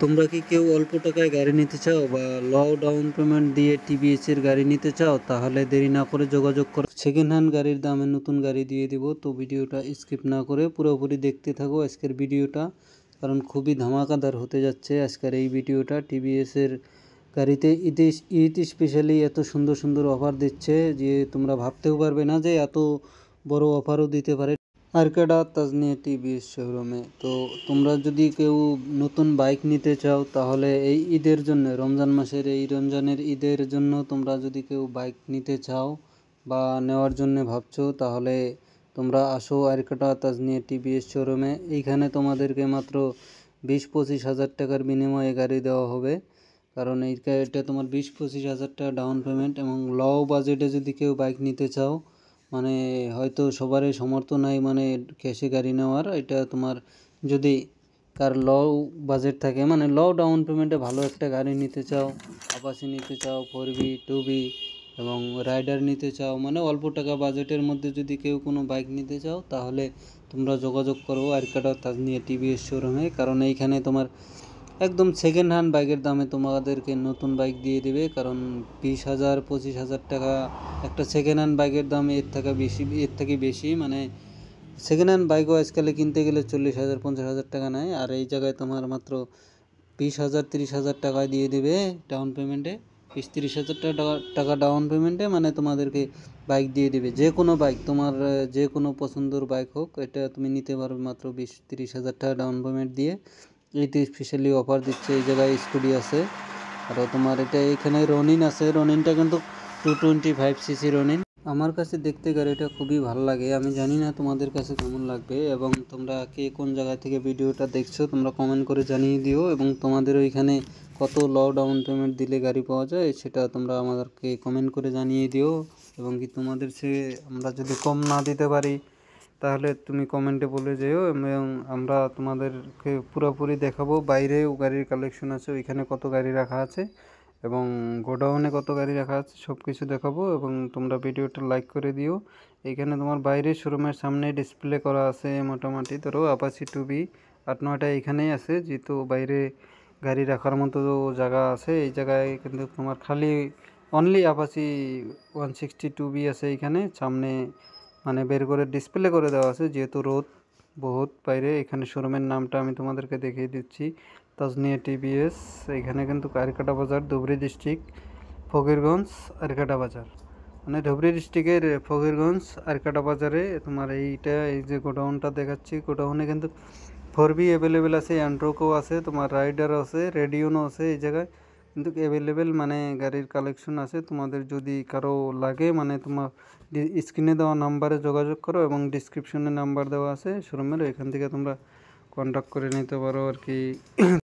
তোমরা কি কেউ অল্প টাকায় গাড়ি নিতে চাও বা লো ডাউন পেমেন্ট দিয়ে টিভিএস এর গাড়ি নিতে চাও? তাহলে দেরি না করে যোগাযোগ করো। সেকেন্ড হ্যান্ড গাড়ির দামে নতুন গাড়ি দিয়ে দিব। তো ভিডিওটা স্কিপ না করে পুরোপুরি দেখতে থাকো আজকের ভিডিওটা, কারণ খুবই ধামাকাদার হতে যাচ্ছে আজকের এই ভিডিওটা। টিভিএস এর গাড়িতে ঈদ স্পেশালি এত সুন্দর সুন্দর অফার দিচ্ছে যে তোমরা ভাবতেও পারবে না যে এত বড় অফারও দিতে পারে আরকাডা তাজনিয়া টিভিএস শোরুমে। তো তোমরা যদি কেউ নতুন বাইক নিতে চাও তাহলে এই ঈদের জন্য, রমজান মাসের এই রমজানের ঈদের জন্য তোমরা যদি কেউ বাইক নিতে চাও বা নেওয়ার জন্য ভাবছো, তাহলে তোমরা আসো আরকাডা তাজনিয়া টিভিএস শোরুমে। এইখানে তোমাদেরকে মাত্র 20-25 হাজার টাকার বিনিময়ে গাড়ি দেওয়া হবে, কারণ এটা তোমার 20-25 হাজার টাকা ডাউন পেমেন্ট। এবং লো বাজেটে যদি কেউ বাইক নিতে চাও, মানে হয়তো সবারই সামর্থ্য নাই মানে ক্যাশে গাড়ি নেওয়ার, এটা তোমার যদি কার লো বাজেট থাকে, মানে লো ডাউন পেমেন্টে ভালো একটা গাড়ি নিতে চাও, আপাচি নিতে চাও, 4B 2B এবং রাইডার নিতে চাও, মানে অল্প টাকা বাজেটের মধ্যে যদি কেউ কোনো বাইক নিতে চাও, তাহলে তোমরা যোগাযোগ করো আরকাডা তাজনিয়া টিভিএস শোরুমে। কারণ এইখানে তোমার একদম সেকেন্ড হ্যান্ড বাইকের দামে তোমাদেরকে নতুন বাইক দিয়ে দেবে। কারণ 20,000-25,000 টাকা একটা সেকেন্ড হ্যান্ড বাইকের দাম এর থেকে বেশি, মানে সেকেন্ড হ্যান্ড বাইকও আজকালে কিনতে গেলে 40,000-50,000 টাকা নেয়, আর এই জায়গায় তোমার মাত্র 20,000-30,000 টাকায় দিয়ে দেবে ডাউন পেমেন্টে। 20-30,000 টাকা ডাউন পেমেন্টে মানে তোমাদেরকে বাইক দিয়ে দেবে। যে কোনো বাইক, তোমার যে কোনো পছন্দের বাইক হোক, এটা তুমি নিতে পারবে মাত্র 20-30,000 টাকা ডাউন পেমেন্ট দিয়ে। এইতে স্পেশালি অফার দিচ্ছে। এই জায়গায় স্কুটি আছে, আর তোমার এটা এখানে রনিন আছে। রনিনটা কিন্তু 225cc রনিন। আমার কাছে দেখতে গাড়িটা খুবই ভালো লাগে। আমি জানি না তোমাদের কাছে কেমন লাগবে, এবং তোমরা কে কোন জায়গা থেকে ভিডিওটা দেখছো তোমরা কমেন্ট করে জানিয়ে দিও। এবং তোমাদের ওইখানে কত লো ডাউন পেমেন্ট দিলে গাড়ি পাওয়া যায় সেটা তোমরা আমাদেরকে কমেন্ট করে জানিয়ে দিও। এবং কি তোমাদের সে আমরা যদি কম না দিতে পারি তাহলে তুমি কমেন্টে বলে যেও, এবং আমরা তোমাদেরকে পুরোপুরি দেখাবো। বাইরেও গাড়ির কালেকশন আছে, ওইখানে কত গাড়ি রাখা আছে এবং গোডাউনে কত গাড়ি রাখা আছে সব কিছু দেখাবো। এবং তোমরা ভিডিওটা লাইক করে দিও। এখানে তোমার বাইরের শোরুমের সামনে ডিসপ্লে করা আছে মোটামুটি ধরো আপাচি 2B 8-9টা এখানেই আছে, যেহেতু বাইরে গাড়ি রাখার মতো জায়গা আছে। এই জায়গায় কিন্তু তোমার খালি অনলি আপাচি 160 2B আছে এইখানে সামনে, মানে বের করে ডিসপ্লে করে দেওয়া আছে, যেহেতু রোদ বহুত বাইরে। এখানে শোরুমের নামটা আমি তোমাদেরকে দেখিয়ে দিচ্ছি, তাজনিয়া টিভিএস। এখানে কিন্তু আরকাডা বাজার, ধুবড়ী ডিস্ট্রিক্ট, ফকিরগঞ্জ আরকাডা বাজার, মানে ধুবড়ী ডিস্ট্রিক্টের ফকিরগঞ্জ আরকাডা বাজারে তোমার এইটা। এই যে গোডাউনটা দেখাচ্ছি, গোডাউনে কিন্তু 4B অ্যাভেলেবেল আছে, অ্যান্ড্রোকও আছে, তোমার রাইডারও আছে, রেডিওনও আছে এই জায়গায় কিন্তু অ্যাভেলেবেল, মানে গাড়ির কালেকশন আছে। তোমাদের যদি কারো লাগে মানে তোমার স্ক্রিনে দেওয়া নাম্বারে যোগাযোগ করো, এবং ডিসক্রিপশনে নাম্বার দেওয়া আছে শোরুমের, এখান থেকে তোমরা কন্ট্যাক্ট করে নিতে পারো আর কি।